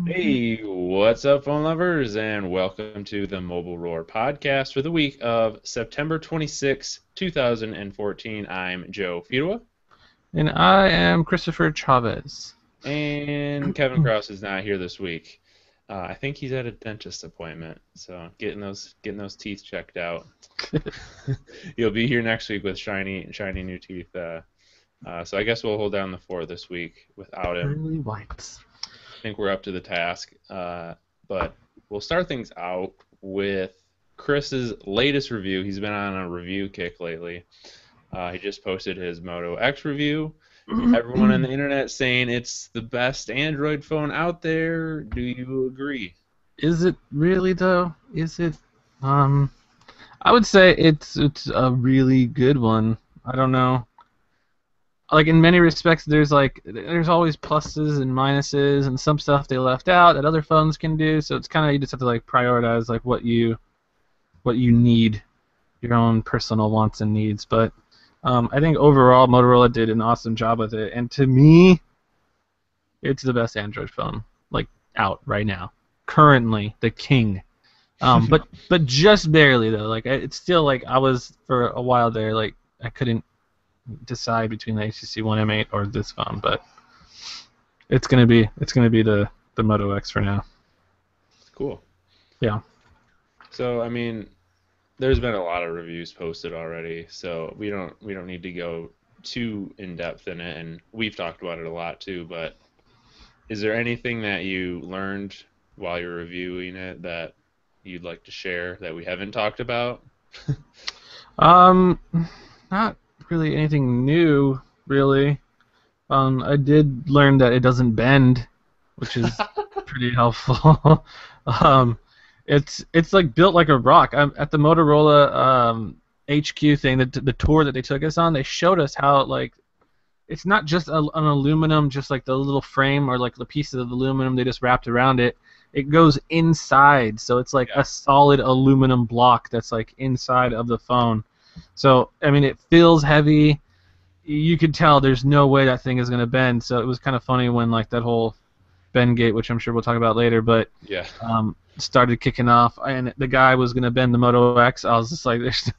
Hey, what's up, phone lovers, and welcome to the Mobile Roar podcast for the week of September 26, 2014. I'm Joe Fidua, And I am Christopher Chavez. and Kevin Cross is not here this week. I think he's at a dentist appointment, so getting those teeth checked out. He'll be here next week with shiny new teeth. So I guess we'll hold down the fort this week without him. Pearly whites. Think we're up to the task. But we'll start things out with Chris's latest review. He's been on a review kick lately. He just posted his Moto X review. Everyone on the internet saying it's the best Android phone out there. Do you agree? Is it really though? Is it? Um, I would say it's a really good one. I don't know. Like in many respects, there's always pluses and minuses, and some stuff they left out that other phones can do. So it's kind of you just have to like prioritize like what you need, your own personal wants and needs. But I think overall Motorola did an awesome job with it, and to me, it's the best Android phone like out right now. Currently, the king. But just barely though. Like it's still like I was for a while there. Like I couldn't decide between the HTC One M8 or this phone, but it's gonna be the Moto X for now. Cool. Yeah. So I mean, there's been a lot of reviews posted already, so we don't need to go too in depth in it, and we've talked about it a lot too. But is there anything that you learned while you're reviewing it that you'd like to share that we haven't talked about? Um, Not really anything new, really. I did learn that it doesn't bend, which is pretty helpful. um, it's like built like a rock. At the Motorola HQ thing, the tour that they took us on, they showed us how like it's not just an aluminum, just like the little frame or like the pieces of aluminum they just wrapped around it. It goes inside, so it's like Yeah, a solid aluminum block that's like inside of the phone. So I mean, it feels heavy. You could tell there's no way that thing is gonna bend. So it was kind of funny when like that whole Bendgate, which I'm sure we'll talk about later, but yeah. started kicking off, and the guy was gonna bend the Moto X. I was just like, there's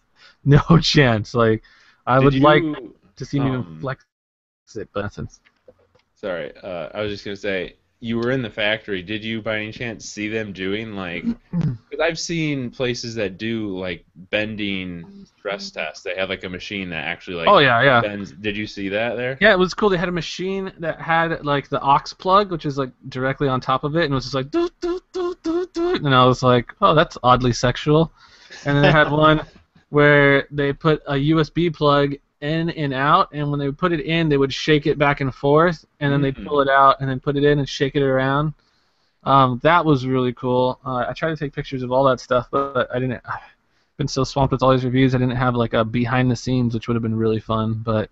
no chance. Like, I Did would like you to see him even um flex it, but that's sorry, I was just gonna say you were in the factory. Did you by any chance see them doing like? Because I've seen places that do like bending stress tests. They have like a machine that actually oh like yeah, yeah. bends. Did you see that there? Yeah, it was cool. They had a machine that had like the aux plug, which is like directly on top of it, and it was just like doot, doot, doot, doot, doot. And I was like, oh, that's oddly sexual. And then they had one where they put a USB plug in and out, and when they put it in, they would shake it back and forth, and then they'd Mm, pull it out and then put it in and shake it around. That was really cool. I tried to take pictures of all that stuff, but I didn't. I've been so swamped with all these reviews, I didn't have like a behind the scenes, which would have been really fun. But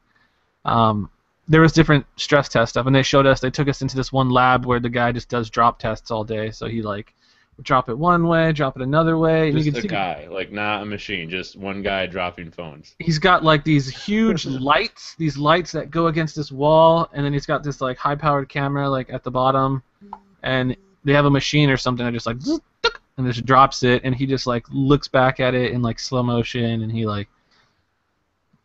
um, there was different stress test stuff, and they showed us. They took us into this one lab where the guy just does drop tests all day. So he like would drop it one way, drop it another way, and you just can a see guy, like not a machine, just one guy dropping phones. he's got like these huge lights, these lights that go against this wall, and then he's got this like high-powered camera like at the bottom, and they have a machine or something that just like zzz, tuk, and just drops it, and he just like looks back at it in like slow motion, and he like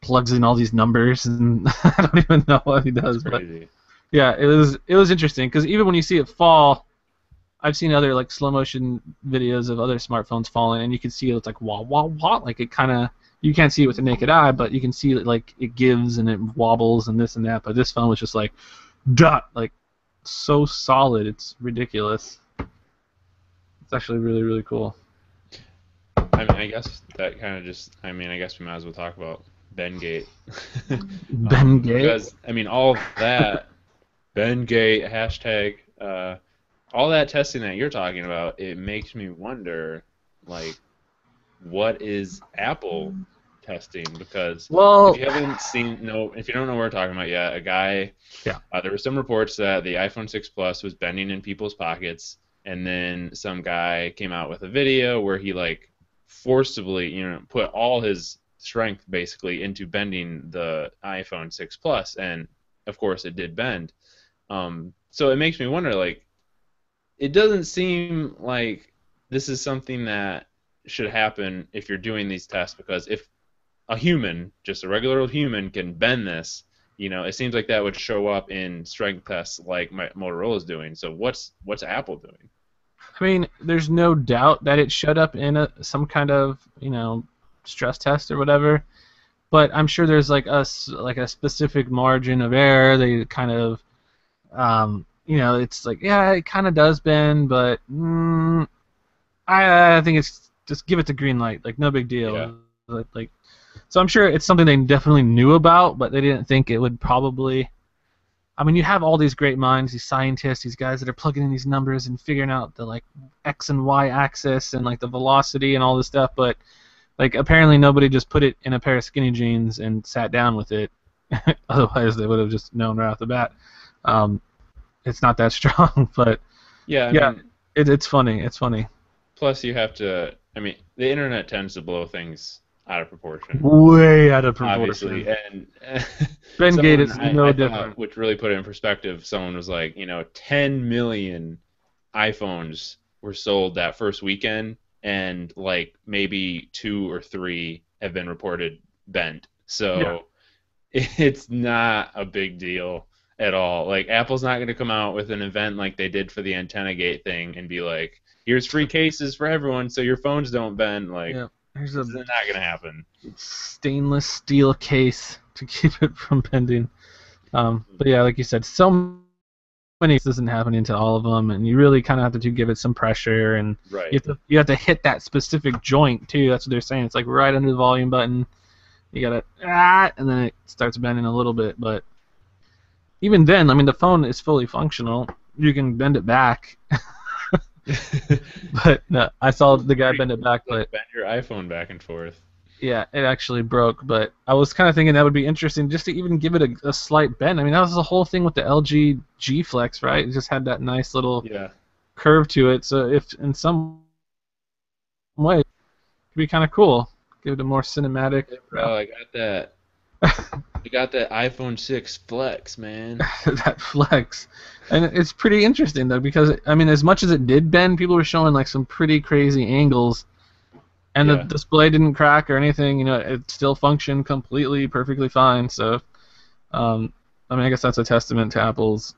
plugs in all these numbers, and I don't even know what he That's does, but crazy. yeah, it was interesting because even when you see it fall, I've seen other like slow motion videos of other smartphones falling, and you can see it's like wah wah wah, like it kind of you can't see it with the naked eye, but you can see it like it gives and it wobbles and this and that. But this phone was just like dot, like so solid, it's ridiculous. It's actually really really cool. I mean, I guess that kind of just. I mean, I guess we might as well talk about Bendgate, Bengay. because I mean, all of that Bendgate hashtag, all that testing that you're talking about, it makes me wonder, like, what is Apple testing? Because if Well, you haven't seen, no, if you don't know what we're talking about yet, a guy, yeah. there were some reports that the iPhone 6 Plus was bending in people's pockets, and then some guy came out with a video where he like forcibly, put all his strength basically into bending the iPhone 6 Plus, and of course it did bend. so it makes me wonder, like, it doesn't seem like this is something that should happen if you're doing these tests, because if a human, just a regular old human, can bend this, it seems like that would show up in strength tests like Motorola's doing. So what's Apple doing? I mean, there's no doubt that it showed up in some kind of stress test or whatever. But I'm sure there's like a specific margin of error. They kind of it's like, yeah, it kind of does bend, but I think it's just give it the green light, like no big deal. Yeah. Like, so I'm sure it's something they definitely knew about, but they didn't think it would probably. I mean, you have all these great minds, these scientists, these guys that are plugging in these numbers and figuring out the like X and Y axis and like the velocity and all this stuff, but like apparently nobody just put it in a pair of skinny jeans and sat down with it. Otherwise, they would have just known right off the bat. It's not that strong, but yeah, I mean, it's funny. It's funny. Plus, you have to. I mean, the internet tends to blow things out of proportion. Way out of proportion. Obviously, and Bendgate is no different. Which really put it in perspective. Someone was like, 10 million iPhones were sold that first weekend, and like maybe 2 or 3 have been reported bent. So it's not a big deal at all. Like, Apple's not going to come out with an event like they did for the Antenna Gate thing and be like, here's free cases for everyone so your phones don't bend. Like, it's not going to happen. Stainless steel case to keep it from bending. But yeah, like you said, so many isn't happening to all of them, and you really kind of have to give it some pressure, and right. you have to hit that specific joint too. That's what they're saying. It's like right under the volume button. You gotta and then it starts bending a little bit, but even then, I mean, the phone is fully functional. You can bend it back. But no, I saw the guy bend it back, but bend your iPhone back and forth. Yeah, it actually broke, but I was kind of thinking that would be interesting just to even give it a slight bend. I mean, that was the whole thing with the LG G Flex, right? It just had that nice little curve to it. So if in some way, it could be kind of cool. Give it a more cinematic. Bro, I got that. I got that iPhone 6 Flex, man. That Flex. And it's pretty interesting, though, because, I mean, as much as it did bend, people were showing, like, some pretty crazy angles. And the display didn't crack or anything. It still functioned completely, perfectly fine. So, I mean, I guess that's a testament to Apple's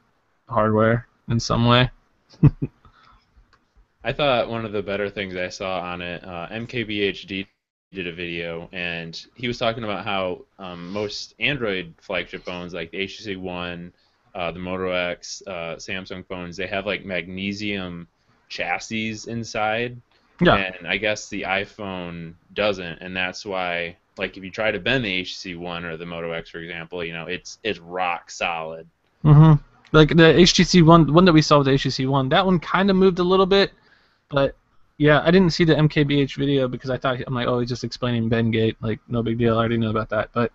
hardware in some way. I thought one of the better things I saw on it, MKBHD did a video, and he was talking about how most Android flagship phones, like the HTC One, the Moto X, Samsung phones, they have like magnesium chassis inside. Yeah. And I guess the iPhone doesn't, and that's why, like, if you try to bend the HTC One or the Moto X, for example, it's rock solid. Mm-hmm. Like the HTC one that we saw with the HTC One, that one kind of moved a little bit, but yeah, I didn't see the MKBH video because I'm like, oh, he's just explaining Bendgate, like no big deal, I already know about that. But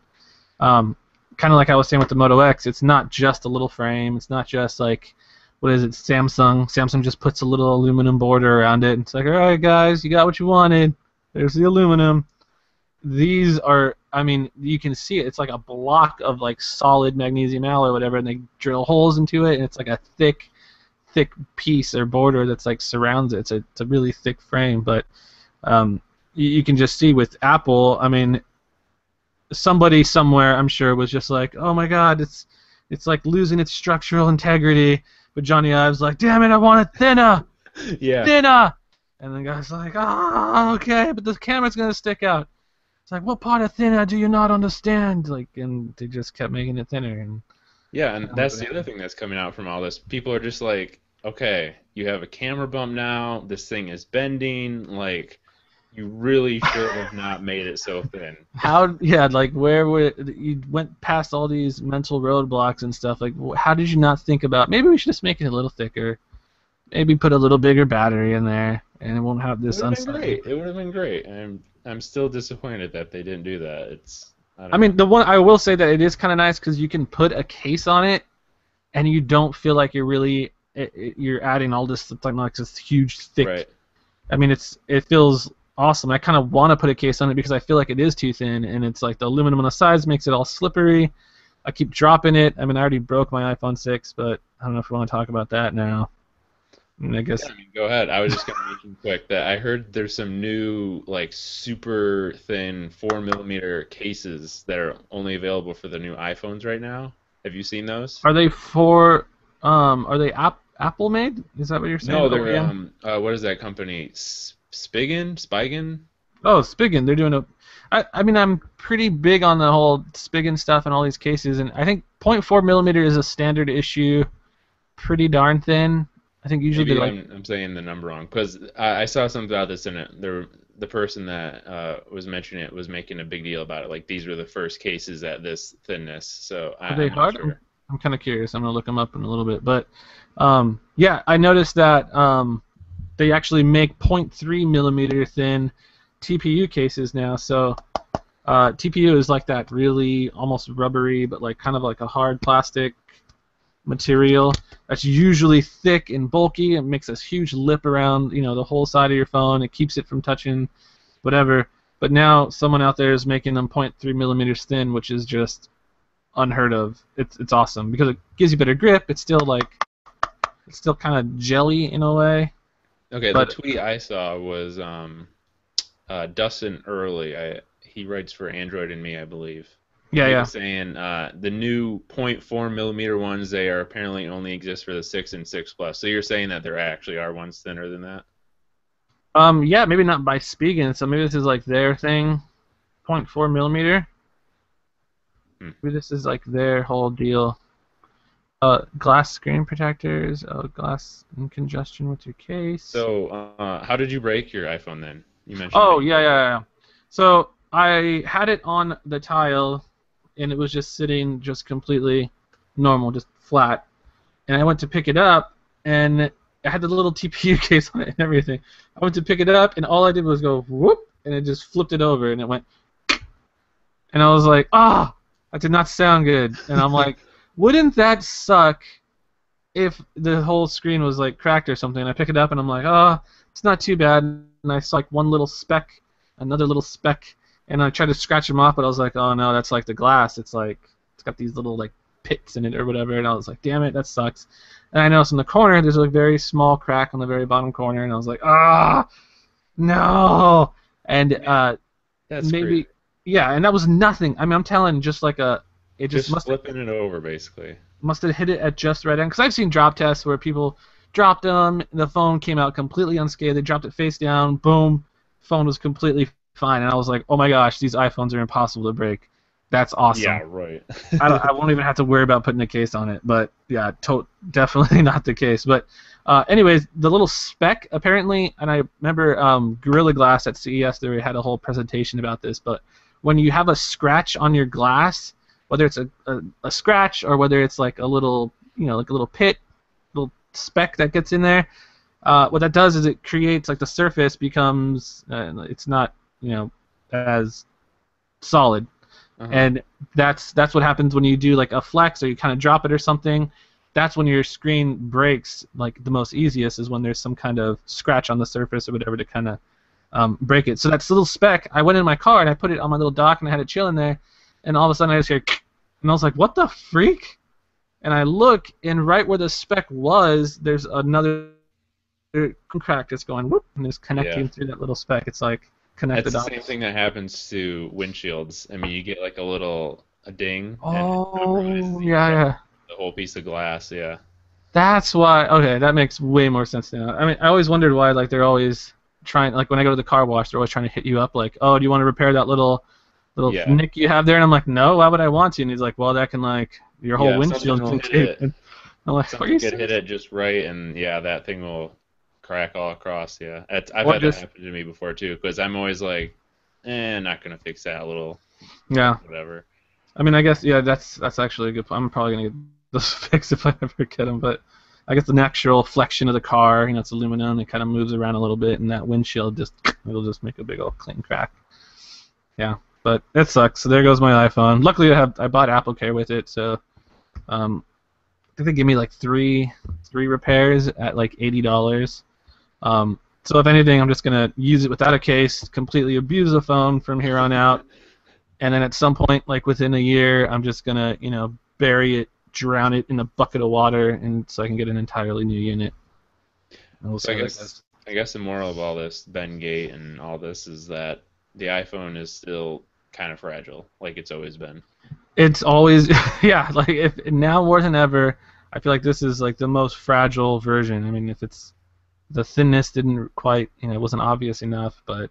kind of like I was saying with the Moto X, it's not just a little frame, it's not just like, what is it, Samsung just puts a little aluminum border around it, and it's like, all right, guys, you got what you wanted. There's the aluminum. These are, I mean, you can see it. It's like a block of like solid magnesium alloy or whatever, and they drill holes into it, and it's like a thick piece or border that's like surrounds it. It's a really thick frame, but you can just see with Apple, I mean, somebody somewhere, I'm sure, was just like, oh my God, it's like losing its structural integrity. But Johnny Ive's like, damn it, I want it thinner! Yeah. Thinner! And the guy's like, oh, okay, but the camera's going to stick out. It's like, what part of thinner do you not understand? Like, and they just kept making it thinner. And yeah, and that's the other thing that's coming out from all this. People are just like, okay, you have a camera bump now, this thing is bending, like, you really should have not made it so thin. Where would you went past all these mental roadblocks and stuff? Like, how did you not think about maybe we should just make it a little thicker, maybe put a little bigger battery in there, and it won't have this unsightly. It would have been great. I'm still disappointed that they didn't do that. I mean, the one I will say that it is kind of nice because you can put a case on it, and you don't feel like you're adding all this like this huge thick. Right. I mean, it feels awesome. I kind of want to put a case on it because I feel like it is too thin, and it's like the aluminum on the sides makes it all slippery. I keep dropping it. I mean, I already broke my iPhone 6, but I don't know if we want to talk about that now. I mean, I guess. Yeah, I mean, go ahead. I was just gonna mention quick that I heard there's some new like super thin 4 millimeter cases that are only available for the new iPhones right now. Have you seen those? Are they for? Are they Apple made? Is that what you're saying? No, they're OEM? what is that company? Spigen? Oh, Spigen. They're doing a. I mean, I'm pretty big on the whole Spigen stuff and all these cases, and I think .4 millimeter is a standard issue, pretty darn thin. I think usually Maybe they're like. I'm saying the number wrong because I saw something about this and the person that was mentioning it was making a big deal about it. Like these were the first cases at this thinness, so Are they I'm not hard? sure. I'm kind of curious. I'm gonna look them up in a little bit, but yeah, I noticed that they actually make .3 millimeter thin TPU cases now. So TPU is like that really almost rubbery, but like kind of like a hard plastic material that's usually thick and bulky. It makes this huge lip around, the whole side of your phone. It keeps it from touching whatever. But now someone out there is making them .3 millimeters thin, which is just unheard of. It's awesome because it gives you better grip. It's still kind of jelly in a way. Okay, the But tweet I saw was Dustin Early. He writes for Android and Me, I believe. yeah, He yeah. was saying the new .4 millimeter ones, they are apparently only exist for the 6 and 6 Plus. So you're saying that there actually are ones thinner than that? Yeah, maybe not by Spigen. So maybe this is like their thing, .4 millimeter. Hmm. Maybe this is like their whole deal. Glass screen protectors. Glass in conjunction with your case. So how did you break your iPhone then? You mentioned. Oh, yeah. So I had it on the tile, and it was just sitting just completely normal, just flat. And I went to pick it up, and it had the little TPU case on it and everything. I went to pick it up, and all I did was go whoop, and it just flipped it over, and it went. And I was like, that did not sound good. And I'm like, wouldn't that suck if the whole screen was like cracked or something? And I pick it up, and I'm like, it's not too bad. And I saw like one little speck, another little speck, and I tried to scratch them off, but I was like, oh no, that's like the glass. It's got these little like pits in it or whatever, and I was like, damn it, that sucks. And I noticed in the corner there's a very small crack on the very bottom corner, and I was like, no. And That's maybe crazy. yeah, and that was nothing. I mean, I'm telling, just like it just Just flipping it over, basically. must have hit it at just right end. Because I've seen drop tests where people dropped them, the phone came out completely unscathed. They dropped it face down, boom, phone was completely fine. And I was like, oh my gosh, these iPhones are impossible to break. That's awesome. Yeah, right. I won't even have to worry about putting a case on it. But yeah, definitely not the case. But anyways, the little speck apparently, and I remember Gorilla Glass at CES, they had a whole presentation about this. But when you have a scratch on your glass, whether it's a scratch or whether it's like a little, like a little pit, little speck that gets in there, what that does is it creates like the surface becomes, it's not, as solid. Uh-huh. And that's what happens when you do like a flex or you kind of drop it or something. That's when your screen breaks like the most easiest is when there's some kind of scratch on the surface or whatever to kind of break it. So that's little speck. I went in my car and I put it on my little dock and I had it chilling there, and all of a sudden I just hear, and I was like, what the freak? And I look, and right where the speck was, there's another crack that's going whoop, and it's connecting through that little speck. It's like connected. That's the same thing that happens to windshields. I mean, you get like a ding, and Oh, yeah. the whole piece of glass. Yeah. That's why. Okay, that makes way more sense now. I mean, I always wondered why, like, they're always trying. Like, when I go to the car wash, they're always trying to hit you up, like, oh, do you want to repair that little Yeah. nick you have there? And I'm like, no, why would I want to? And he's like, well, that can like your whole Yeah, windshield something will can hit it. And I'm like, are Something you could hit serious? it just right, and yeah, that thing will crack all across. Yeah, I've Or had that just happen to me before too, because I'm always like, not gonna fix that little yeah. whatever. I mean, I guess yeah, that's actually a good. I'm probably gonna get those fixed if I ever get them, but. I guess the natural flexion of the car, it's aluminum, it kind of moves around a little bit, and that windshield it'll just make a big old clean crack. Yeah, but it sucks. So there goes my iPhone. Luckily, I bought Apple Care with it, so I think they give me like three repairs at like $80. So if anything, I'm just gonna use it without a case, completely abuse the phone from here on out. and then at some point, like within a year, I'm just gonna, bury it, drown it in a bucket of water, and so I can get an entirely new unit. And we'll So see how that goes. I guess the moral of all this, Bendgate and all this, is that the iPhone is still kind of fragile, like it's always been. It's always, yeah, like if now more than ever, I feel like this is like the most fragile version. I mean, if it's the thinness didn't quite, it wasn't obvious enough, but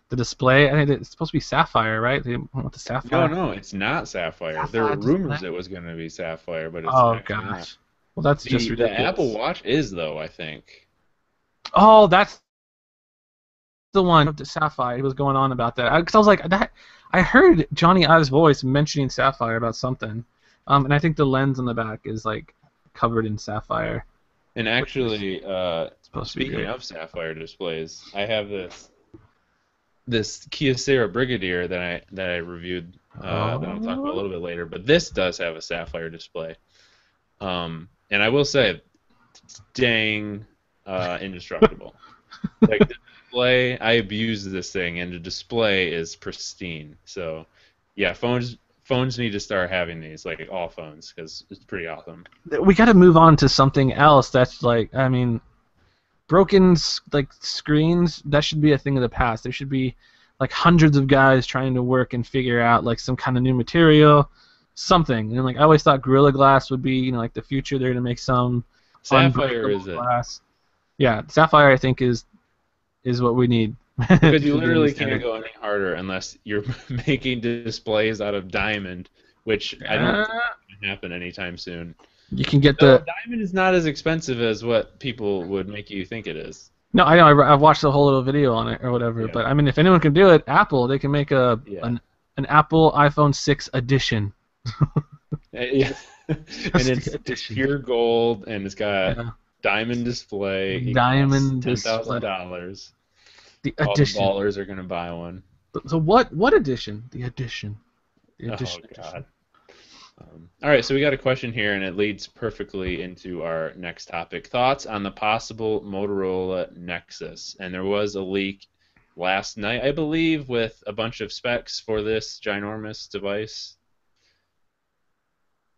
the display, I think it's supposed to be sapphire, right? They went with the sapphire. No, it's not Sapphire. There Sapphire were rumors display? it was going to be Sapphire, but it's Oh actually not. gosh. Well, that's just The ridiculous. Apple Watch is though, I think. Oh, that's the one with the sapphire. He was going on about that because I was like that. I heard Johnny Ive's voice mentioning sapphire about something, and I think the lens on the back is like covered in sapphire. And actually, Supposed to be speaking great. of Sapphire displays, I have this Kyocera Brigadier that I reviewed that I'll talk about a little bit later. But this does have a Sapphire display, and I will say, it's dang indestructible. Like the display, I abused this thing, and the display is pristine. So, yeah, phones need to start having these, like all phones, because it's pretty awesome. We got to move on to something else. That's like, I mean, broken like screens. That should be a thing of the past. There should be like hundreds of guys trying to work and figure out like some kind of new material, something. And like I always thought Gorilla Glass would be, like the future. They're gonna make some Sapphire is unbreakable it. glass. Yeah, sapphire I think is what we need. Because you to be the literally standard. can't go any harder unless you're making displays out of diamond, which I don't think can happen anytime soon. You can get No, the. diamond is not as expensive as what people would make you think it is. No, I know. I've watched the whole little video on it or whatever. Yeah. But I mean, if anyone can do it, Apple, they can make Yeah. an Apple iPhone 6 edition. Yeah. And it's pure gold, and it's got Yeah. diamond display. Diamond $10,000. The All the edition. ballers are gonna buy one. So what edition? The edition. The Oh edition. God. All right, so we got a question here, and it leads perfectly into our next topic. Thoughts on the possible Motorola Nexus? And there was a leak last night, I believe, with a bunch of specs for this ginormous device.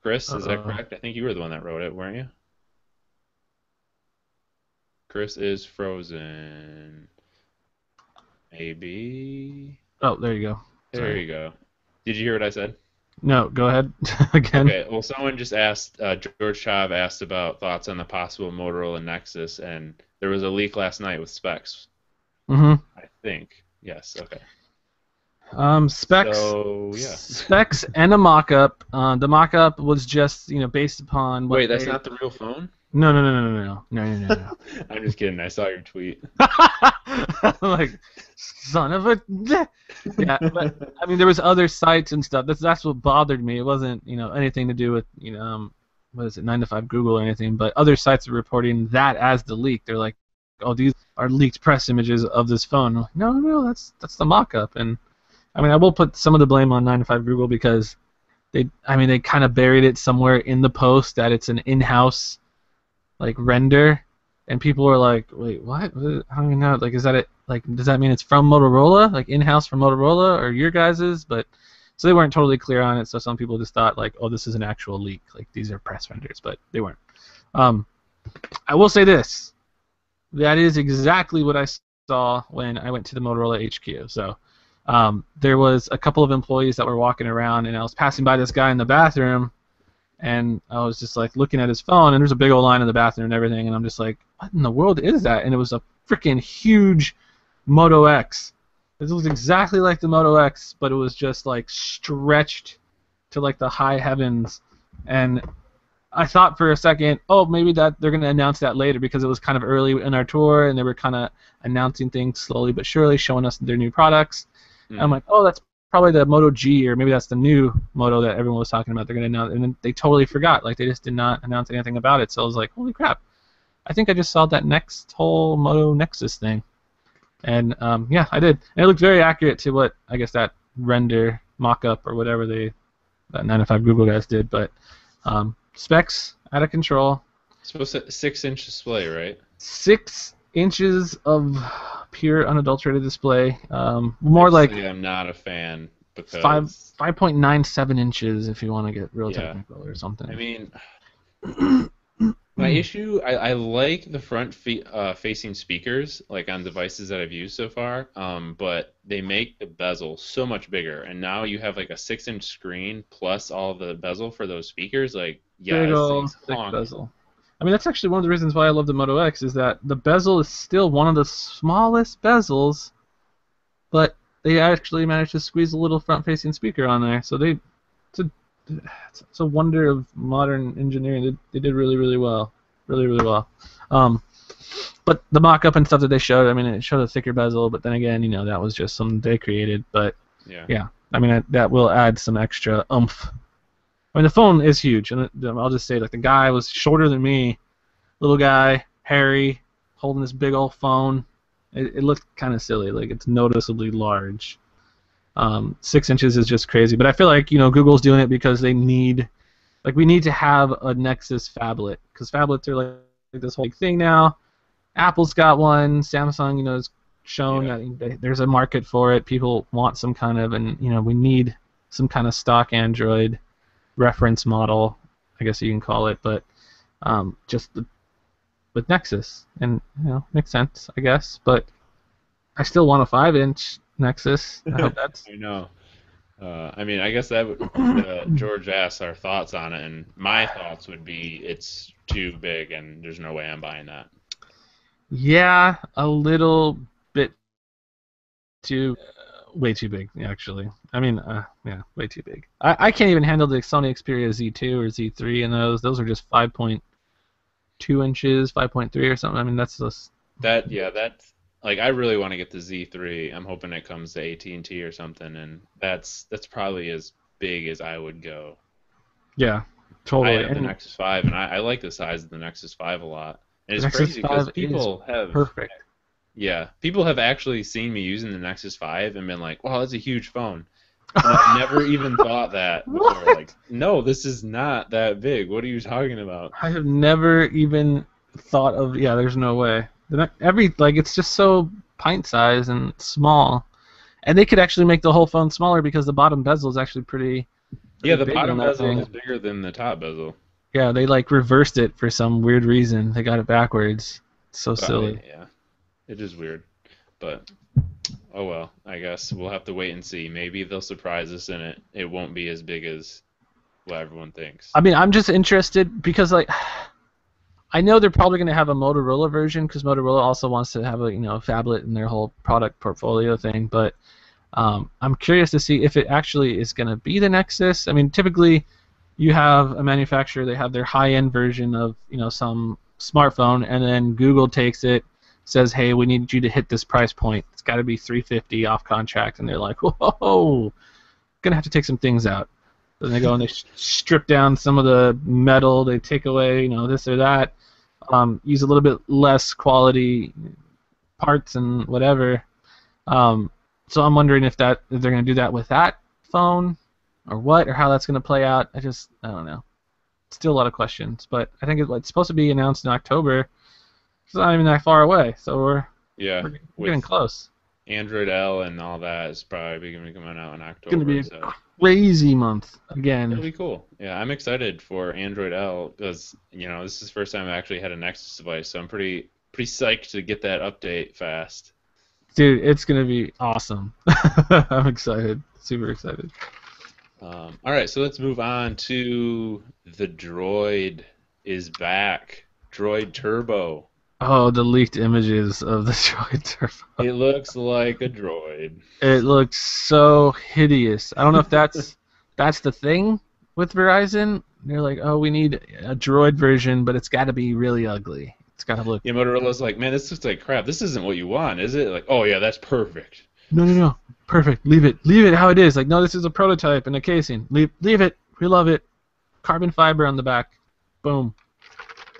Chris, is that correct? I think you were the one that wrote it, weren't you? Chris is frozen. Maybe. Oh, there you go. There Sorry. you go. Did you hear what I said? No, go ahead again. Okay, well, someone just asked, George Chav asked about thoughts on the possible Motorola Nexus, and there was a leak last night with specs. Mm-hmm. I think. Yes, okay. Specs. So, yeah. Specs and a mock-up. The mock-up was just based upon. Wait, that's not the real phone? No. I'm just kidding. I saw your tweet. I'm like, son of a. Yeah, but I mean, there was other sites and stuff. That's what bothered me. It wasn't anything to do with what is it, 9 to 5 Google or anything. But other sites are reporting that as the leak. They're like, oh, these are leaked press images of this phone. I'm like, no, that's the mock-up. And I mean, I will put some of the blame on 9 to 5 Google because they kind of buried it somewhere in the post that it's an in-house like render, and people were like, wait, what? I don't even know. Like, is that it? Like, does that mean it's from Motorola? Like, in-house from Motorola or your guys's? But so they weren't totally clear on it. So some people just thought like, oh, this is an actual leak. Like, these are press renders, but they weren't. I will say this: that is exactly what I saw when I went to the Motorola HQ. So there was a couple of employees that were walking around, and I was passing by this guy in the bathroom. And I was just like looking at his phone, and there's a big old line in the bathroom and everything, and I'm just like, what in the world is that? And it was a freaking huge Moto X. It was exactly like the Moto X, but it was just like stretched to like the high heavens. And I thought for a second, oh, maybe that they're going to announce that later because it was kind of early in our tour, and they were kind of announcing things slowly but surely, showing us their new products. And I'm like, oh, that's probably the Moto G, or maybe that's the new Moto that everyone was talking about. They're going to announce, and then they totally forgot. Like, they just did not announce anything about it. So I was like, holy crap. I think I just saw that next whole Moto Nexus thing. And, yeah, I did. And it looked very accurate to what, I guess, that render mock-up or whatever that 9 to 5 Google guys did. But specs, out of control. Supposed to 6-inch display, right? 6 inches of pure unadulterated display. More like... I'm not a fan because 5.97 inches if you want to get real yeah, technical or something. I mean, my issue, I like the front facing speakers like on devices that I've used so far, but they make the bezel so much bigger, and now you have like a 6-inch screen plus all the bezel for those speakers. Like, yeah, Big this old thing's thick honky. bezel. I mean, that's actually one of the reasons why I love the Moto X is that the bezel is still one of the smallest bezels, but they actually managed to squeeze a little front-facing speaker on there. So it's a, it's a wonder of modern engineering. They did really, really well, really, really well. But the mock-up and stuff that they showed, I mean, it showed a thicker bezel, but then again, that was just something they created. But yeah, I mean, that will add some extra oomph. I mean, the phone is huge, and I'll just say, like, the guy was shorter than me, little guy, hairy, holding this big old phone. It looked kind of silly, like it's noticeably large. 6 inches is just crazy, but I feel like Google's doing it because they need, like, we need to have a Nexus phablet because phablets are like this whole big thing now. Apple's got one, Samsung, has shown that there's a market for it. People want some kind of, and we need some kind of stock Android reference model, I guess you can call it, but with Nexus, and makes sense, I guess. But I still want a 5-inch Nexus. I hope that's. I know. I mean, I guess that would George asked our thoughts on it, and my thoughts would be it's too big, and there's no way I'm buying that. Yeah, a little bit too, way too big, actually. I mean, yeah, way too big. I can't even handle the Sony Xperia Z2 or Z3, and those are just 5.2 inches, 5.3 or something. I mean, that's just that's like, I really want to get the Z3. I'm hoping it comes to AT&T or something, and that's probably as big as I would go. Yeah, totally. I have the Nexus 5, and I like the size of the Nexus 5 a lot. And it's Nexus crazy because 5 people have perfect. Yeah, people have actually seen me using the Nexus 5 and been like, "Wow, that's a huge phone." And I've never even thought that before. What? Like, no, this is not that big. What are you talking about? I have never even thought of. Yeah, there's no way. It's just so pint size and small, and they could actually make the whole phone smaller because the bottom bezel is actually pretty Yeah, the big bottom on that bezel thing. is bigger than the top bezel. Yeah, they reversed it for some weird reason. They got it backwards. It's so silly. Yeah, it is weird, but oh well. I guess we'll have to wait and see. Maybe they'll surprise us and it won't be as big as what everyone thinks. I mean, I'm just interested because I know they're probably going to have a Motorola version because Motorola also wants to have a phablet in their whole product portfolio thing. But I'm curious to see if it actually is going to be the Nexus. I mean, typically you have a manufacturer, they have their high-end version of some smartphone, and then Google takes it, says, "Hey, we need you to hit this price point. It's got to be $350 off contract," and they're like, "Whoa, gonna have to take some things out." Then they go and they strip down some of the metal, they take away this or that, use a little bit less quality parts and whatever. So I'm wondering if they're gonna do that with that phone, or what, or how that's gonna play out. I don't know. Still a lot of questions, but I think it's supposed to be announced in October. It's not even that far away, so we're getting close. Android L and all that is probably going to be coming out in October. It's going to be a crazy month again. It'll be cool. Yeah, I'm excited for Android L because this is the first time I actually had a Nexus device, so I'm pretty psyched to get that update fast. Dude, it's going to be awesome. I'm excited, super excited. All right, so let's move on to the Droid is back. Droid Turbo. Oh, the leaked images of the Droid Turbo. It looks like a droid. It looks so hideous. I don't know if that's the thing with Verizon. They're like, oh, we need a Droid version, but it's got to be really ugly. It's got to look. Yeah, Motorola's like, man, this looks like crap. This isn't what you want, is it? Like, oh yeah, that's perfect. No. Perfect. Leave it how it is. Like, no, this is a prototype and a casing. Leave it. We love it. Carbon fiber on the back. Boom.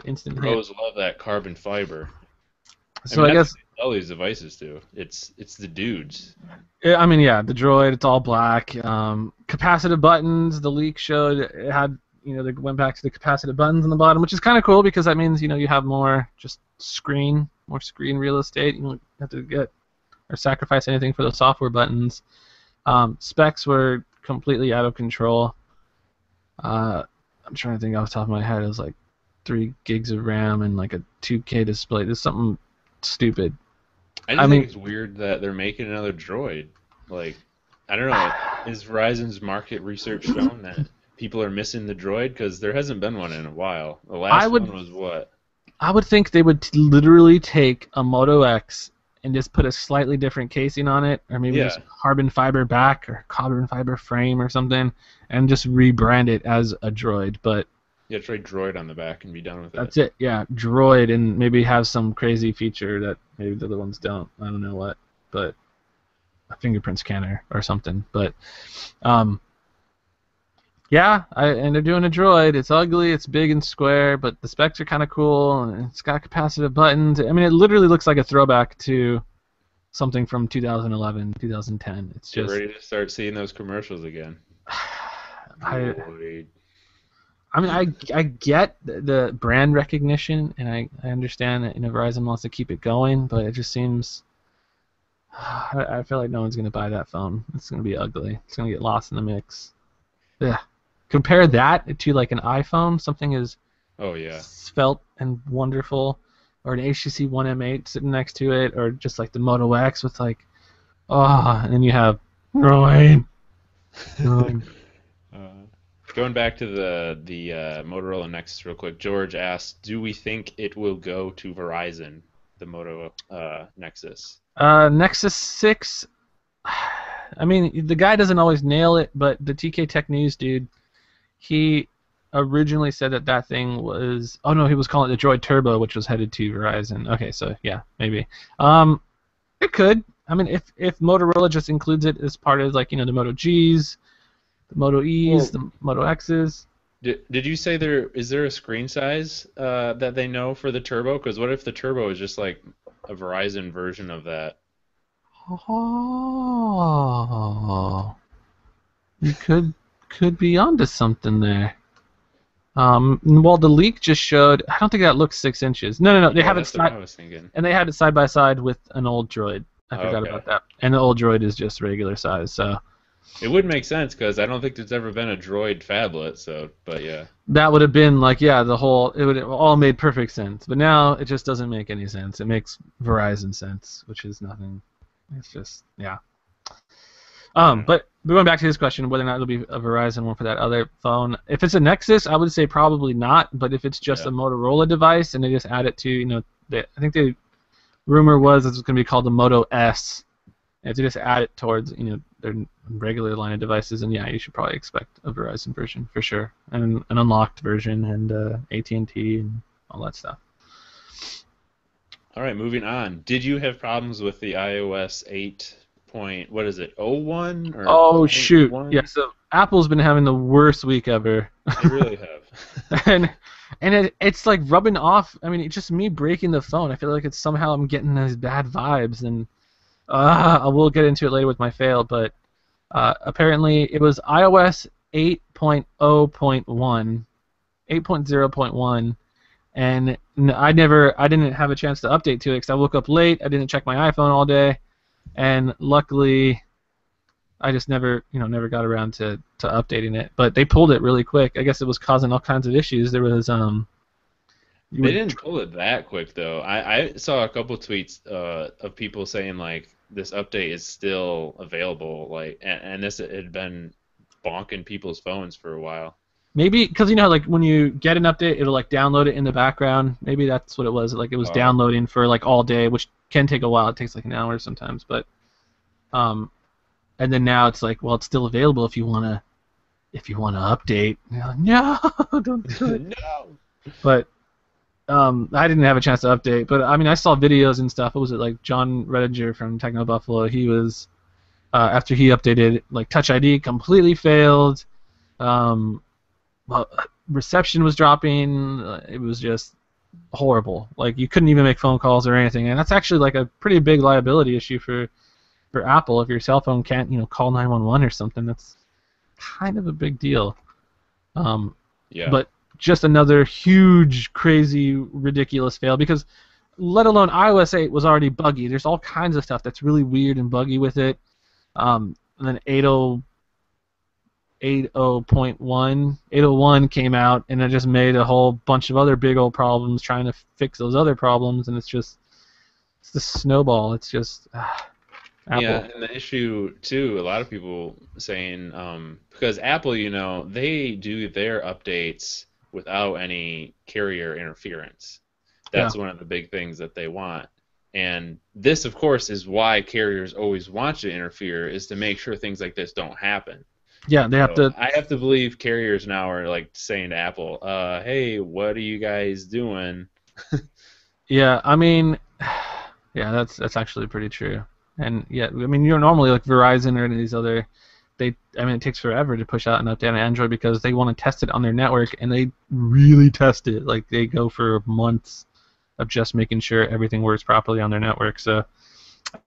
Instant hit. Pros love that carbon fiber. So I guess all these devices do. It's the dudes. I mean, yeah, the Droid. It's all black. Capacitive buttons. The leak showed it had. They went back to the capacitive buttons on the bottom, which is kind of cool because that means you have more screen real estate. You don't have to get or sacrifice anything for the software buttons. Specs were completely out of control. I'm trying to think off the top of my head. It was like 3 gigs of RAM and like a 2K display. There's something stupid. I just think it's weird that they're making another Droid. Like, I don't know. Is Verizon's market research shown that people are missing the Droid? Because there hasn't been one in a while. The last one was what? I would think they would literally take a Moto X and just put a slightly different casing on it, or maybe just carbon fiber back or carbon fiber frame or something, and just rebrand it as a Droid. But yeah, try Droid on the back and be done with it. That's it. Yeah, Droid, and maybe have some crazy feature that maybe the other ones don't. I don't know what, but a fingerprint scanner or something. But yeah, and they're doing a Droid. It's ugly, it's big and square, but the specs are kind of cool, and it's got capacitive buttons. I mean, it literally looks like a throwback to something from 2011, 2010. It's just ready to start seeing those commercials again. I mean, I get the brand recognition, and I understand that Verizon wants to keep it going, but it just seems I feel like no one's going to buy that phone. It's going to be ugly. It's going to get lost in the mix. Yeah. Compare that to like an iPhone, something as svelte and wonderful, or an HTC One M8 sitting next to it, or just like the Moto X with like, and then you have Droid. Going back to the Motorola Nexus real quick, George asked, do we think it will go to Verizon, the Moto Nexus? Nexus 6, I mean, the guy doesn't always nail it, but the TK Tech News dude, he originally said that thing was... Oh, no, he was calling it the Droid Turbo, which was headed to Verizon. Okay, so, yeah, maybe. It could. I mean, if Motorola just includes it as part of, like, the Moto Gs, the Moto Es, the Moto Xs. Did you say is there a screen size that they know for the Turbo? Because what if the Turbo is just, like, a Verizon version of that? Oh, you could be onto something there. Well, the leak just showed. I don't think that looks 6 inches. No. They have it side. I was thinking. And they had it side by side with an old Droid. I forgot about that. And the old Droid is just regular size. So it would make sense because I don't think there's ever been a Droid phablet. So, but yeah. That would have been like it would have all made perfect sense. But now it just doesn't make any sense. It makes Verizon sense, which is nothing. It's just But going back to this question, whether or not it'll be a Verizon one for that other phone. If it's a Nexus, I would say probably not. But if it's just a Motorola device and they just add it to, I think the rumor was it's going to be called the Moto S. And if they just add it towards, their regular line of devices, and you should probably expect a Verizon version for sure, and an unlocked version, and AT&T and all that stuff. All right, moving on. Did you have problems with the iOS 8 what is it, 01? Or oh, shoot. Yeah, so Apple's been having the worst week ever. They really have. and it's like rubbing off. I mean, it's just me breaking the phone. I feel like it's somehow I'm getting these bad vibes, and I will get into it later with my fail, but apparently it was iOS 8.0.1, 8.0.1, and I didn't have a chance to update to it because I woke up late. I didn't check my iPhone all day, and luckily, I just never got around to updating it. But they pulled it really quick. I guess it was causing all kinds of issues. There was They didn't pull it that quick though. I saw a couple tweets of people saying like this update is still available, like, and this had been bonking people's phones for a while. Maybe because like when you get an update, it'll like download it in the background. Maybe that's what it was. Like it was downloading for like all day, which can take a while. It takes like an hour sometimes, but and then now it's like, well, it's still available if you wanna update. Like, no, don't do it. No. But I didn't have a chance to update. But I mean, I saw videos and stuff. What was it, like John Redinger from Techno Buffalo? He was after he updated, like Touch ID completely failed. Well, reception was dropping. It was just horrible. Like you couldn't even make phone calls or anything, and that's actually like a pretty big liability issue for Apple. If your cell phone can't call 911 or something, that's kind of a big deal. Yeah. But just another huge, crazy, ridiculous fail because let alone iOS 8 was already buggy. There's all kinds of stuff that's really weird and buggy with it. and then 8.1 came out, and it just made a whole bunch of other big old problems trying to fix those other problems, and it's the snowball. It's just Apple. Yeah, and the issue too, a lot of people saying because Apple, they do their updates without any carrier interference. That's one of the big things that they want. And this, of course, is why carriers always want to interfere, is to make sure things like this don't happen. Yeah, they have to. I have to believe carriers now are like saying to Apple, "Hey, what are you guys doing?" Yeah, I mean, yeah, that's actually pretty true. And yeah, I mean, you're normally like Verizon or any of these other. I mean, it takes forever to push out an update on Android because they want to test it on their network, and they really test it. Like they go for months of just making sure everything works properly on their network. So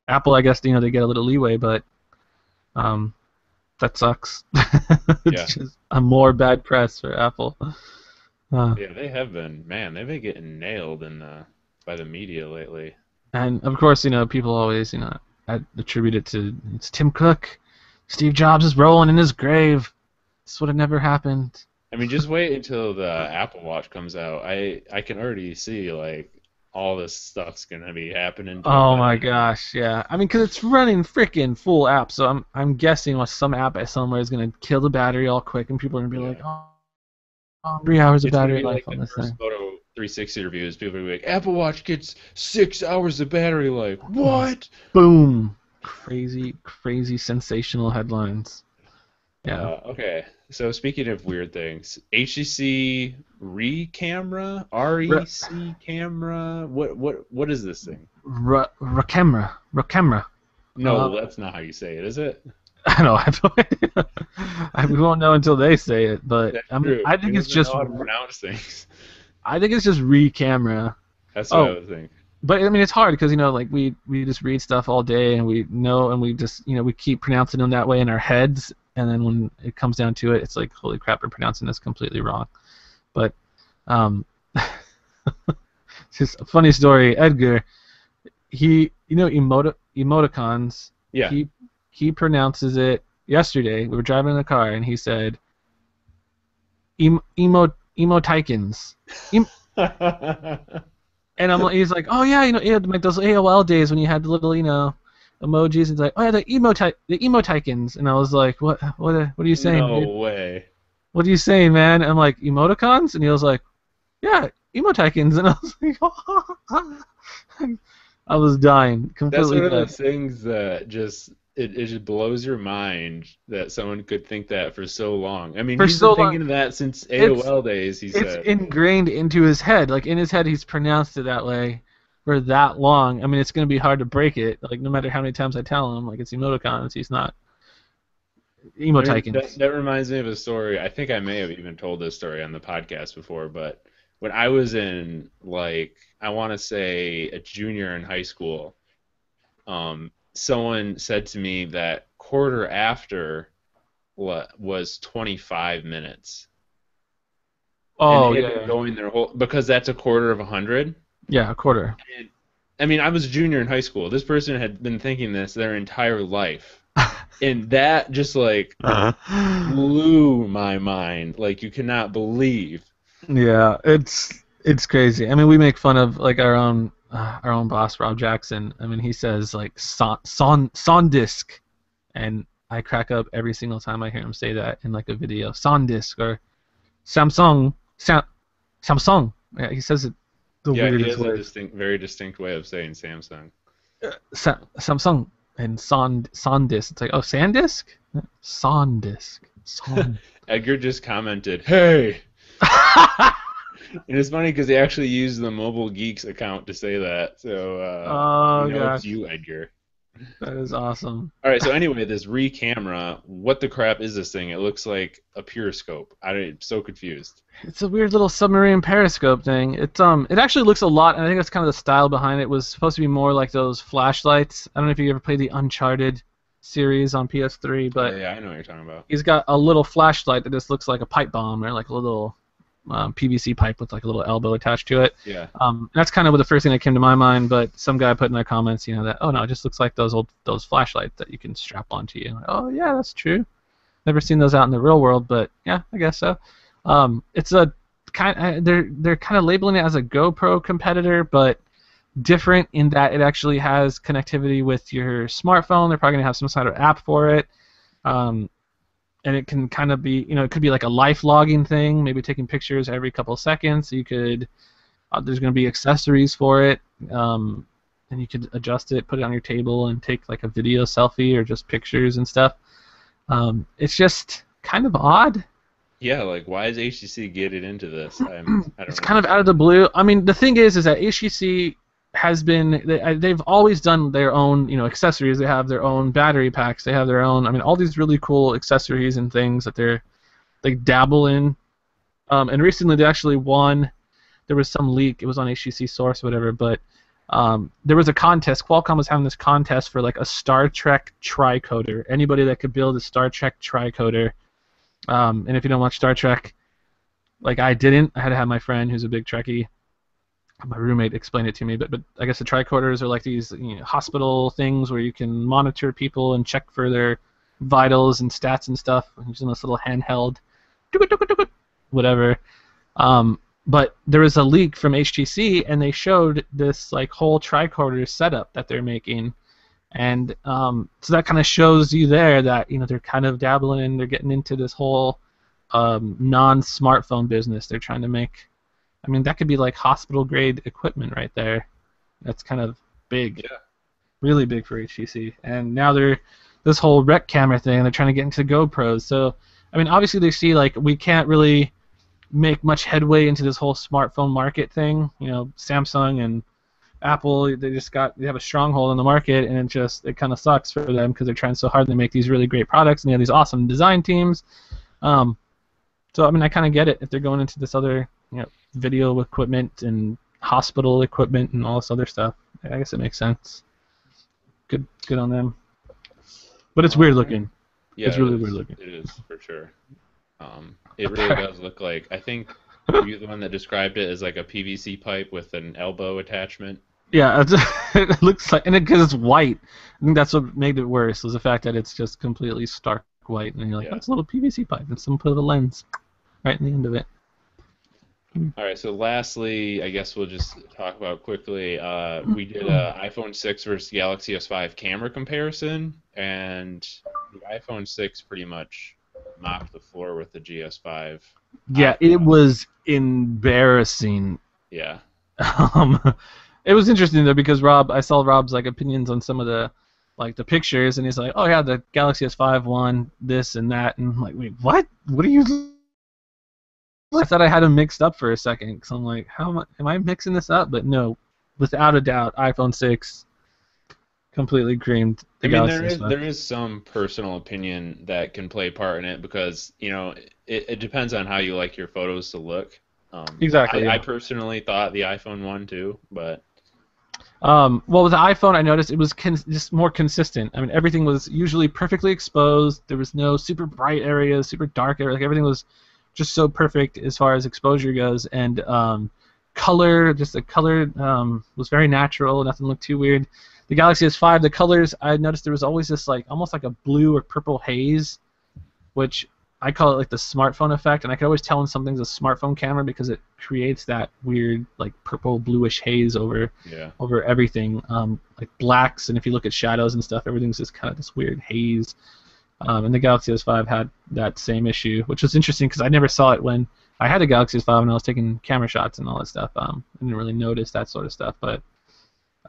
Apple, I guess, they get a little leeway, but that sucks. It's just a more bad press for Apple. Yeah, they have been. Man, they've been getting nailed by the media lately. And of course, people always, attribute it to it's Tim Cook. Steve Jobs is rolling in his grave. This would have never happened. I mean, just wait until the Apple Watch comes out. I can already see like all this stuff's gonna be happening. Oh my gosh, yeah. I mean, because it's running freaking full app, so I'm guessing some app somewhere is gonna kill the battery all quick, and people are gonna be like, oh, 3 hours of battery life on this thing. Photo 360 reviews, people are gonna be like, Apple Watch gets 6 hours of battery life. What? Boom! Crazy sensational headlines. Yeah. Okay. So speaking of weird things, HTC camera, REC camera. What is this thing? Camera. No, that's not how you say it, is it? I know. We won't know until they say it, but I think it's just how to pronounce things. I think it's just camera. That's what I was thinking. But I mean, it's hard because like we just read stuff all day and we know and we just we keep pronouncing them that way in our heads, and then when it comes down to it, it's like, holy crap, we're pronouncing this completely wrong. But just a funny story. Edgar, emoticons. Yeah. He pronounces it. Yesterday, we were driving in the car and he said, emoticons. And he's like, oh yeah, like those AOL days when you had the little, emojis. He's like, oh yeah, the emoticons. And I was like, what are you saying? No dude? way. What are you saying, man? I'm like, emoticons? And he was like, yeah, emoticons. And I was like, I was dying completely. That's one of those things that just it just blows your mind that someone could think that for so long. I mean, he's been thinking of that since AOL days. He said it's ingrained into his head. Like in his head, he's pronounced it that way for that long. I mean, it's going to be hard to break it. Like no matter how many times I tell him, like it's emoticons, he's not. Emoticons. That reminds me of a story. I think I may have even told this story on the podcast before, but when I was in, like, I want to say a junior in high school, someone said to me that quarter after was 25 minutes. Oh, and yeah. Going their whole, because that's a quarter of 100. Yeah, a quarter. And, I mean, I was a junior in high school. This person had been thinking this their entire life. And that just, like, blew my mind. Like, you cannot believe. Yeah, it's crazy. I mean, we make fun of, like, our own boss, Rob Jackson. I mean, he says, like, Sondisk. And I crack up every single time I hear him say that in, like, a video. Sondisk or Samsung. Samsung. Yeah, he says it the weirdest way. He has a very distinct way of saying Samsung. Samsung. And Sondisk. It's like, oh, Sandisk? Sondisk. Edgar just commented, hey! And it's funny because he actually used the Mobile Geeks account to say that. So, it's you, Edgar. That is awesome. All right, so anyway, this camera, what the crap is this thing? It looks like a periscope. I'm so confused. It's a weird little submarine periscope thing. It actually looks a lot, and I think that's kind of the style behind it. It was supposed to be more like those flashlights. I don't know if you ever played the Uncharted series on PS3, but yeah, I know what you're talking about. He's got a little flashlight that just looks like a pipe bomb or like a little PVC pipe with like a little elbow attached to it. Yeah. That's kind of the first thing that came to my mind. But some guy put in the comments, that oh no, it just looks like those flashlights that you can strap onto you. Like, oh yeah, that's true. Never seen those out in the real world, but yeah, I guess so. It's a they're kind of labeling it as a GoPro competitor, but different in that it actually has connectivity with your smartphone. They're probably gonna have some sort of app for it. And it can kind of be, it could be like a life logging thing, maybe taking pictures every couple of seconds. You could, there's going to be accessories for it, and you could adjust it, put it on your table, and take like a video selfie or just pictures and stuff. It's just kind of odd. Yeah, like why is HTC getting into this? I don't It's know. kind of out of the blue. I mean, the thing is that HTC has been they've always done their own accessories. They have their own battery packs. They have their own all these really cool accessories and things that they dabble in. And recently they actually won. There was some leak. It was on HTC Source or whatever, but there was a contest. Qualcomm was having this contest for like a Star Trek tricoder. Anybody that could build a Star Trek tricoder. And if you don't watch Star Trek, like I didn't, I had to have my friend who's a big Trekkie. My roommate explained it to me, but I guess the tricorders are like these hospital things where you can monitor people and check for their vitals and stats and stuff using this little handheld, whatever. But there was a leak from HTC, and they showed this like whole tricorder setup that they're making, and so that kind of shows you there that they're kind of dabbling, they're getting into this whole non-smartphone business. They're trying to make. I mean, that could be like hospital-grade equipment right there. That's kind of big. Yeah. Really big for HTC. And now they're this whole rec camera thing, they're trying to get into GoPros. So, I mean, obviously they see, like, we can't really make much headway into this whole smartphone market thing. Samsung and Apple, they have a stronghold in the market, and it kind of sucks for them because they're trying so hard to make these really great products, and they have these awesome design teams. So, I mean, I kind of get it if they're going into this other, video equipment and hospital equipment and all this other stuff. I guess it makes sense. Good on them. But it's weird looking. Yeah, it's really weird looking. It is for sure. It really does look like. I think you're the one that described it as like a PVC pipe with an elbow attachment. Yeah, it looks like, and because it's white, I think that's what made it worse. Was the fact that it's just completely stark white, and you're like, that's a little PVC pipe, and someone put a lens right in the end of it. All right, so lastly, I guess we'll just talk about quickly. We did a iPhone 6 versus Galaxy S5 camera comparison, and the iPhone 6 pretty much mopped the floor with the GS5. Yeah, it was embarrassing. Yeah. It was interesting though because I saw Rob's like opinions on some of the pictures, and he's like, oh yeah, the Galaxy S5 won this and that, and I'm like, wait, what? What are you? I thought I had them mixed up for a second, because I'm like, am I mixing this up? But no, without a doubt, iPhone 6 completely creamed the Galaxy S5. There is some personal opinion that can play part in it because, it depends on how you like your photos to look. Exactly. I personally thought the iPhone won too, but... Well, with the iPhone, I noticed it was just more consistent. I mean, everything was usually perfectly exposed. There was no super bright areas, super dark areas. Like, everything was just so perfect as far as exposure goes, and color was very natural. Nothing looked too weird. The Galaxy S5, the colors, I noticed there was always this almost like a blue or purple haze, which I call it like the smartphone effect, and I can always tell when something's a smartphone camera because it creates that weird like purple bluish haze over everything, like blacks, and if you look at shadows and stuff, everything's just kind of this weird haze. And the Galaxy S5 had that same issue, which was interesting because I never saw it when I had a Galaxy S5 and I was taking camera shots and all that stuff. I didn't really notice that sort of stuff, but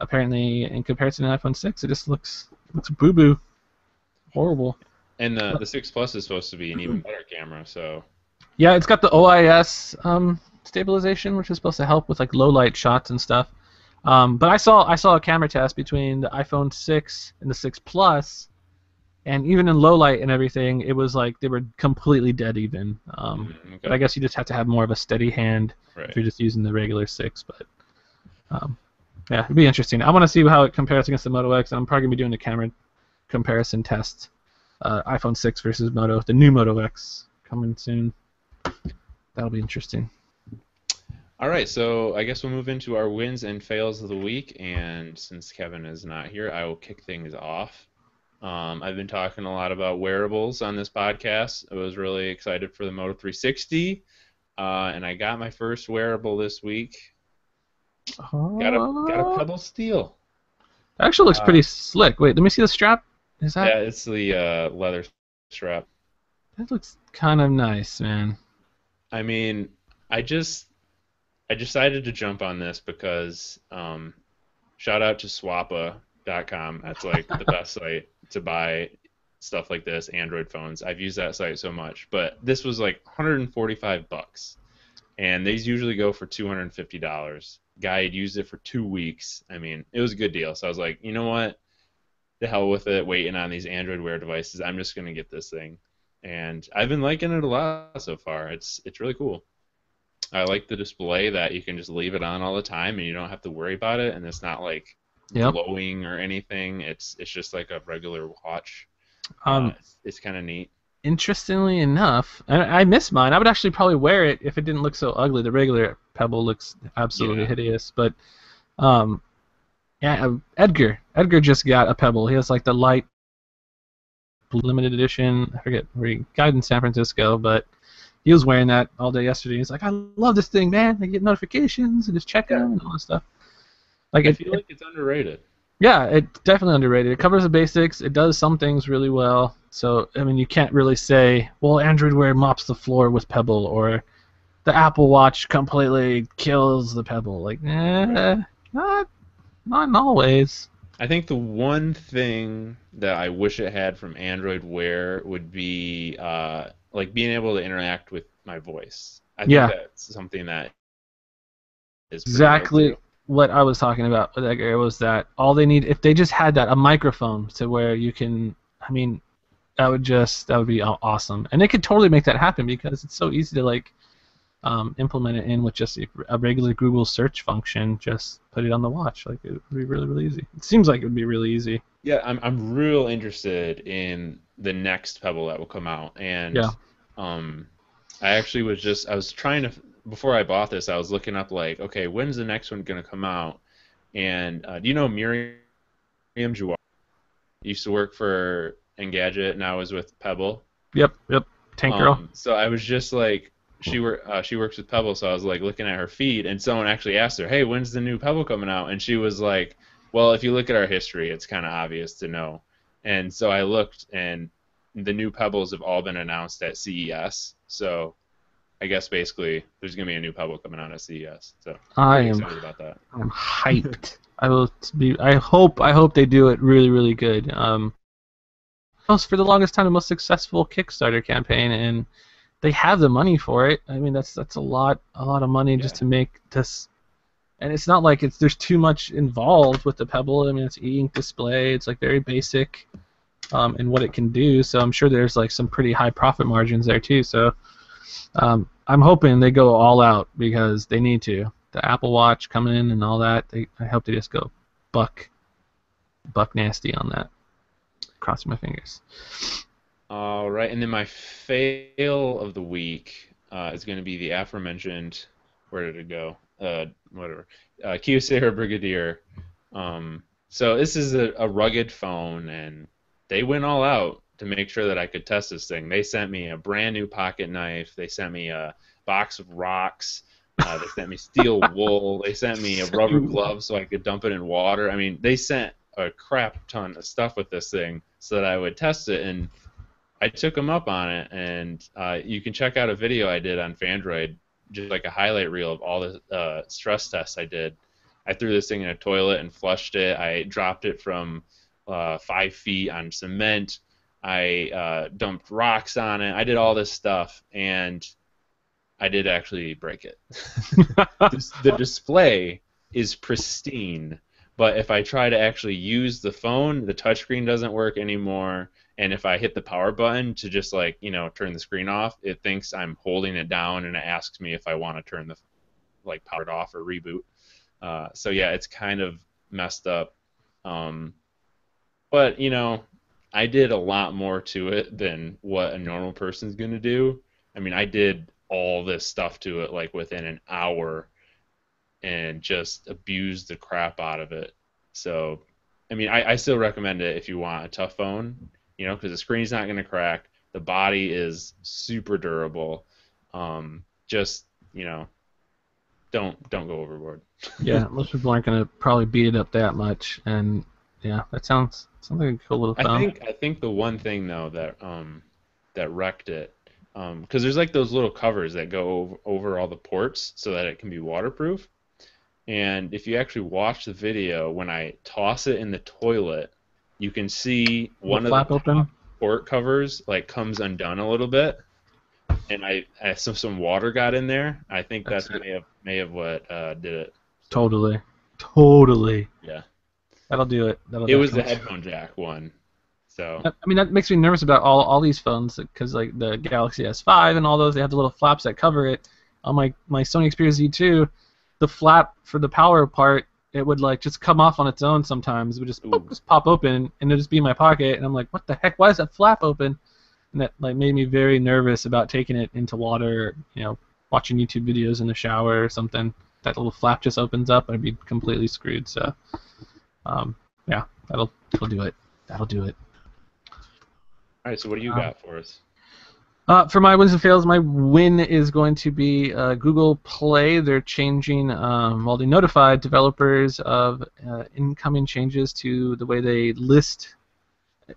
apparently in comparison to iPhone 6, it just looks boo-boo. Horrible. And the 6 Plus is supposed to be an even better camera, so... Yeah, it's got the OIS stabilization, which is supposed to help with like low light shots and stuff. But I saw a camera test between the iPhone 6 and the 6 Plus, and even in low light and everything, it was like they were completely dead even. Okay. But I guess you just have to have more of a steady hand if you're just using the regular 6. But yeah, it'd be interesting. I want to see how it compares against the Moto X, and I'm probably gonna be doing a camera comparison test. iPhone 6 versus the new Moto X coming soon. That'll be interesting. All right, so I guess we'll move into our wins and fails of the week. And since Kevin is not here, I will kick things off. I've been talking a lot about wearables on this podcast. I was really excited for the Moto 360, and I got my first wearable this week. Got a Oh, Pebble Steel. that actually looks Uh, pretty slick. Wait, let me see the strap. Is that? yeah, it's the leather strap. That looks kind of nice, man. I mean, I just I decided to jump on this because shout out to swappa.com. That's like the best site to buy stuff like this, Android phones. I've used that site so much, but this was like 145 bucks, and these usually go for $250. Guy had used it for 2 weeks. I mean, it was a good deal. So I was like, you know what? The hell with it, waiting on these Android Wear devices. I'm just gonna get this thing, and I've been liking it a lot so far. It's really cool. I like the display that you can just leave it on all the time and you don't have to worry about it, and it's not like Yep. glowing or anything. It's just like a regular watch. Um, It's kind of neat. Interestingly enough, I miss mine. I would actually probably wear it if it didn't look so ugly. The regular Pebble looks absolutely Yeah. hideous, but um, yeah, Edgar just got a Pebble. He has like the light limited edition. I forget where he got it in San Francisco, but he was wearing that all day yesterday. He's like, I love this thing, man. I get notifications and just check Yeah. them and all that stuff. Like I feel like it's underrated. yeah, it's definitely underrated. It covers the basics. It does some things really well. So I mean, you can't really say, well, Android Wear mops the floor with Pebble, or the Apple Watch completely kills the Pebble. Like, Right. not in all ways. I think the one thing that I wish it had from Android Wear would be like being able to interact with my voice. I think Yeah, that's something that is pretty good exactly too. what I was talking about with Edgar was that all they need, if they just had that, a microphone to where you can, I mean, that would be awesome. And they could totally make that happen because it's so easy to like implement it in with just a regular Google search function. Just put it on the watch. Like it would be really, really easy. It seems like it would be really easy. Yeah, I'm real interested in the next Pebble that will come out, and Yeah. um, I actually I was trying to before I bought this, I was looking up like, okay, when's the next one gonna come out? And do you know Miriam Jouar? Used to work for Engadget, now is with Pebble. Yep. Yep. Tank Girl. So I was just like, she works with Pebble, so I was like looking at her feed, and someone actually asked her, "Hey, when's the new Pebble coming out?" And she was like, "Well, if you look at our history, it's kind of obvious to know." And so I looked, and the new Pebbles have all been announced at CES. So I guess basically there's gonna be a new Pebble coming out at CES. So I pretty am excited about that. I'm hyped. I will be. I hope they do it really, really good. It was for the longest time the most successful Kickstarter campaign, and they have the money for it. I mean, that's a lot of money just Yeah. to make this. And it's not like there's too much involved with the Pebble. I mean, it's e-ink display. It's like very basic in what it can do. So I'm sure there's like some pretty high profit margins there too. So I'm hoping they go all out because they need to. The Apple Watch coming in and all that. I hope they just go buck nasty on that. Crossing my fingers. All right, and then my fail of the week is going to be the aforementioned. Where did it go? Whatever. Kyocera Brigadier. So this is a rugged phone, and they went all out to make sure that I could test this thing. They sent me a brand new pocket knife. They sent me a box of rocks. They sent me steel wool. They sent me a rubber glove so I could dump it in water. I mean, they sent a crap ton of stuff with this thing so that I would test it, and I took them up on it. And you can check out a video I did on Fandroid, just like a highlight reel of all the stress tests I did. I threw this thing in a toilet and flushed it. I dropped it from 5 feet on cement. I dumped rocks on it. I did all this stuff, and I did actually break it. The display is pristine, but if I try to actually use the phone, the touchscreen doesn't work anymore. And if I hit the power button to just like, turn the screen off, it thinks I'm holding it down and it asks me if I want to turn the like power off or reboot. So yeah, it's kind of messed up. Um, but I did a lot more to it than what a normal person's gonna do. I mean, I did all this stuff to it like within an hour, and just abused the crap out of it. So, I mean, I still recommend it if you want a tough phone, because the screen's not going to crack. The body is super durable. Just, don't go overboard. Yeah, most people aren't gonna probably beat it up that much, and yeah, that sounds like a cool little phone. I think the one thing though that wrecked it, because there's like those little covers that go over all the ports so that it can be waterproof. And if you actually watch the video, when I toss it in the toilet, you can see one The of flap the open. port covers like comes undone a little bit, and some water got in there. I think That's that's may have what did it. So, Totally. yeah, That'll do it. That'll it was the definitely. headphone jack one. So I mean, that makes me nervous about all these phones because like the Galaxy S5 and all those, they have the little flaps that cover it. On my Sony Xperia Z2, the flap for the power part, it would like just come off on its own sometimes. It would just ooh, just pop open and it'd just be in my pocket, and I'm like, what the heck? Why is that flap open? And that like made me very nervous about taking it into water, watching YouTube videos in the shower or something. That little flap just opens up, and I'd be completely screwed. So, yeah, that'll do it. That'll do it. all right. So what do you got for us? For my wins and fails, my win is going to be Google Play. They're changing, well, they notified developers of incoming changes to the way they list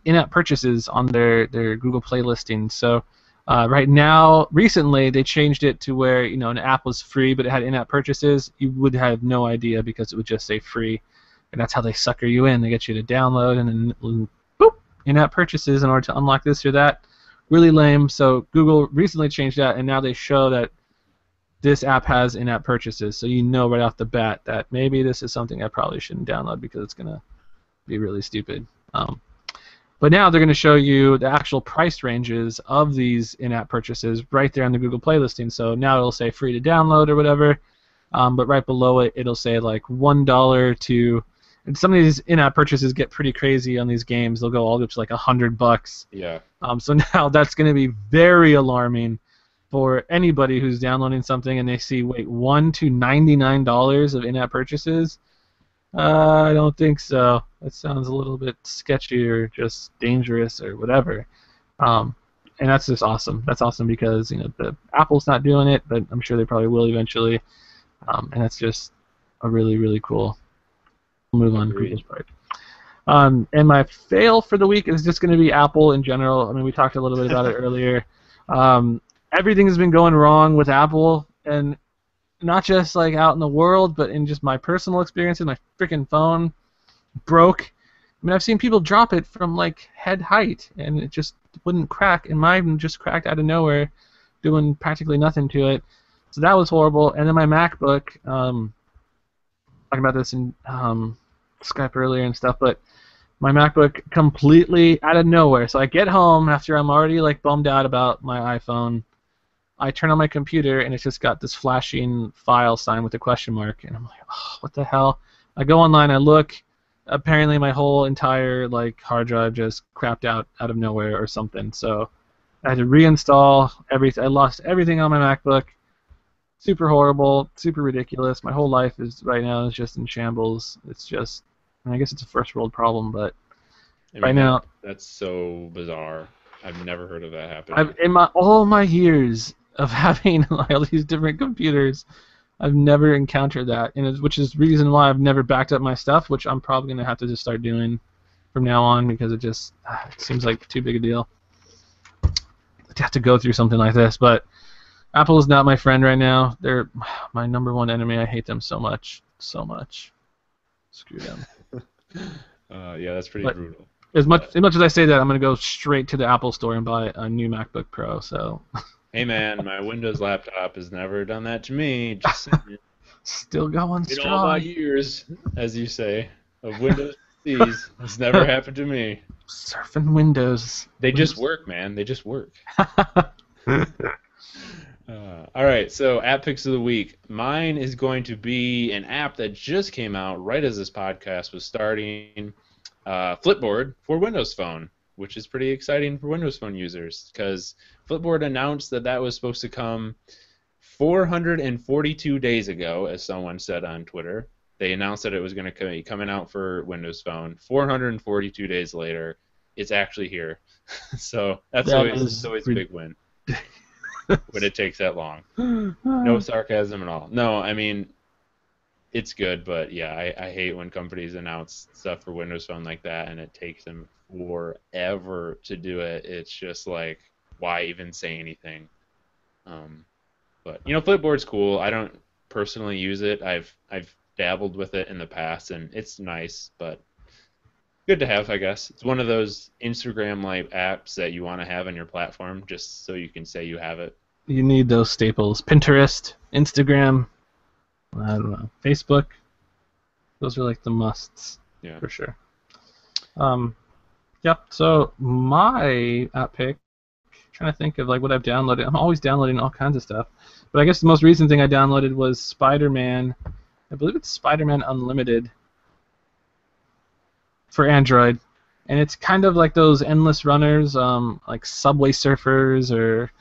in-app purchases on their Google Play listings. So right now, recently, they changed it to where, an app was free, but it had in-app purchases. You would have no idea because it would just say free. And that's how they sucker you in. They get you to download and then, boop, in-app purchases in order to unlock this or that. Really lame. So Google recently changed that, and now they show that this app has in-app purchases. So you know right off the bat that maybe this is something I probably shouldn't download because it's going to be really stupid. But now they're going to show you the actual price ranges of these in-app purchases right there on the Google Play listing. So now it'll say free to download or whatever, but right below it, it'll say like $1 to... And some of these in-app purchases get pretty crazy on these games. They'll go all up to like $100. Yeah. So now that's going to be very alarming for anybody who's downloading something and they see, wait, $1 to $99 of in-app purchases? I don't think so. That sounds a little bit sketchy or just dangerous or whatever. And that's just awesome. That's awesome because the Apple's not doing it, but I'm sure they probably will eventually. And that's just a really, really cool move on Google's part. And my fail for the week is just going to be Apple in general. I mean, we talked a little bit about it earlier. Everything has been going wrong with Apple, and not just like out in the world, but in just my personal experiences. My freaking phone broke. I mean, I've seen people drop it from like head height, and it just wouldn't crack, and mine just cracked out of nowhere, doing practically nothing to it. So that was horrible. And then my MacBook, talking about this in Skype earlier and stuff, but my MacBook completely out of nowhere. So I get home after I'm already like bummed out about my iPhone. I turn on my computer and it's just got this flashing file sign with a question mark, and I'm like, oh, what the hell? I go online, I look. Apparently my whole entire like hard drive just crapped out of nowhere or something. So I had to reinstall everything. I lost everything on my MacBook. Super horrible, super ridiculous. My whole life is right now is just in shambles. It's just, I guess it's a first world problem, but I mean, right now that's so bizarre. I've never heard of that happening. in all my years of having like, all these different computers, I've never encountered that, and which is the reason why I've never backed up my stuff, which I'm probably gonna have to just start doing from now on because it just it seems like too big a deal to have to go through something like this. But Apple is not my friend right now. They're my number one enemy. I hate them so much, so much. Screw them. Yeah, that's pretty brutal. As much as I say that, I'm gonna go straight to the Apple store and buy a new MacBook Pro. So. Hey man, my Windows laptop has never done that to me. Just still going strong. In all my years, as you say, of Windows PCs, it's never happened to me. Surfing Windows. They just work, man. They just work. All right, so app picks of the week. Mine is going to be an app that just came out right as this podcast was starting, Flipboard for Windows Phone, which is pretty exciting for Windows Phone users because Flipboard announced that was supposed to come 442 days ago, as someone said on Twitter, they announced that it was going to be coming out for Windows Phone. 442 days later, it's actually here. So that's That always is a big win when it takes that long. No sarcasm at all. No, I mean, it's good, but yeah, I hate when companies announce stuff for Windows Phone like that and it takes them forever to do it. It's just like, why even say anything? But Flipboard's cool. I don't personally use it. I've dabbled with it in the past, and it's nice, but good to have, I guess. It's one of those Instagram-like apps that you want to have on your platform, just so you can say you have it. You need those staples. Pinterest, Instagram, I don't know, Facebook. Those are like the musts, Yeah. for sure. Yep. So my app pick. Trying to think of like what I've downloaded. I'm always downloading all kinds of stuff, but I guess the most recent thing I downloaded was Spider-Man. I believe it's Spider-Man Unlimited for Android, and it's kind of like those endless runners, like Subway Surfers or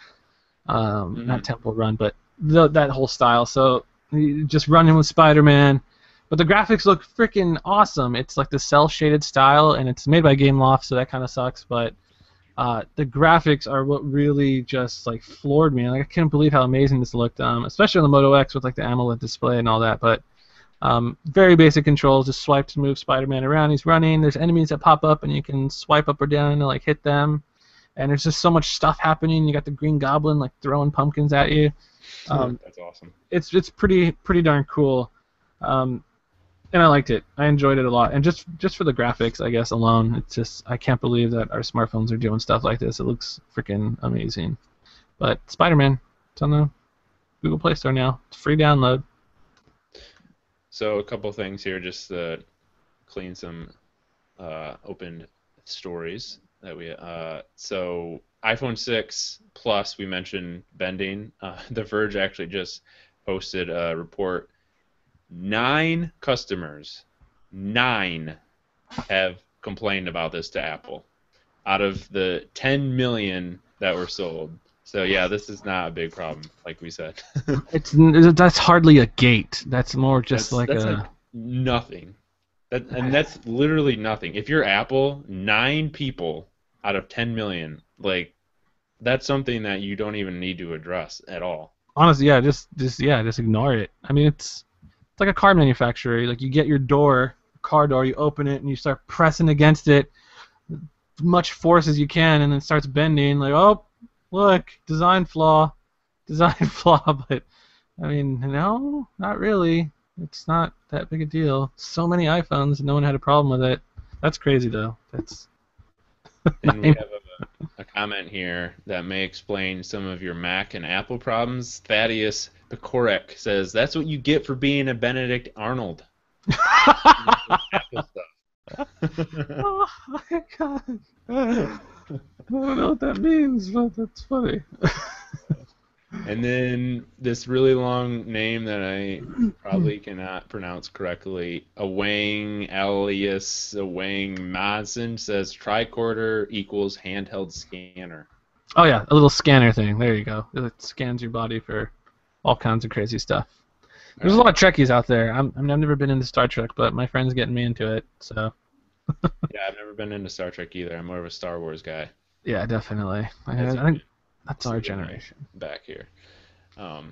not Temple Run, but that whole style. So you just running with Spider-Man, but the graphics look freaking awesome. It's like the cel-shaded style, and it's made by Gameloft, so that kind of sucks, but the graphics are what really just like floored me. Like I couldn't believe how amazing this looked, especially on the Moto X with like the AMOLED display and all that. But very basic controls, just swipe to move Spider-Man around. He's running. There's enemies that pop up, and you can swipe up or down to like hit them. And there's just so much stuff happening. You got the Green Goblin like throwing pumpkins at you. That's awesome. It's pretty darn cool. And I liked it. I enjoyed it a lot. And just for the graphics, I guess, alone, it's just, I can't believe that our smartphones are doing stuff like this. It looks freaking amazing. But Spider-Man, it's on the Google Play Store now. It's free download. So a couple things here, just to clean some open stories that we. So iPhone 6 Plus, we mentioned bending. The Verge actually just posted a report. 9 customers, 9 have complained about this to Apple out of the 10 million that were sold. So yeah, this is not a big problem, like we said. That's hardly a gate. That's more just that's like nothing. That's literally nothing. If you're Apple, 9 people out of 10 million, like that's something that you don't even need to address at all. Honestly, yeah, just ignore it. I mean, it's like a car manufacturer. Like you get your car door, you open it, and you start pressing against it as much force as you can, and then it starts bending. Like, oh, look, design flaw. But I mean, no, not really. It's not that big a deal. So many iPhones, no one had a problem with it. That's crazy, though. That's. And we have a comment here that may explain some of your Mac and Apple problems. Thaddeus Pekorek says, that's what you get for being a Benedict Arnold. Apple stuff. Oh my god. I don't know what that means, but that's funny. And then this really long name that I probably cannot pronounce correctly, Awang alias Awang Madsen, says tricorder equals handheld scanner. Oh yeah, a little scanner thing. There you go. It scans your body for all kinds of crazy stuff. There's a lot of Trekkies out there. I've never been into Star Trek, but my friend's getting me into it. So. Yeah, I've never been into Star Trek either. I'm more of a Star Wars guy. Yeah, definitely. I think that's our generation. Back here. All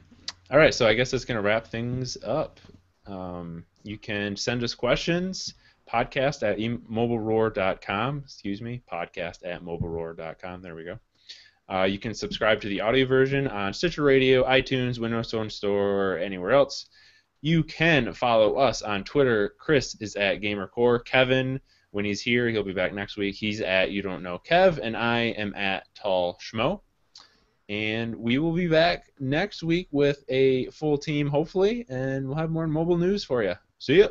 right, so I guess that's going to wrap things up. You can send us questions, podcast at mobileroar.com. Podcast at mobileroar.com. There we go. You can subscribe to the audio version on Stitcher Radio, iTunes, Windows Phone Store, or anywhere else. You can follow us on Twitter. Chris is at GamerCore. Kevin, when he's here, he'll be back next week. He's at You Don't Know Kev, and I am at Tall Schmo. And we will be back next week with a full team, hopefully, and we'll have more mobile news for you. See ya.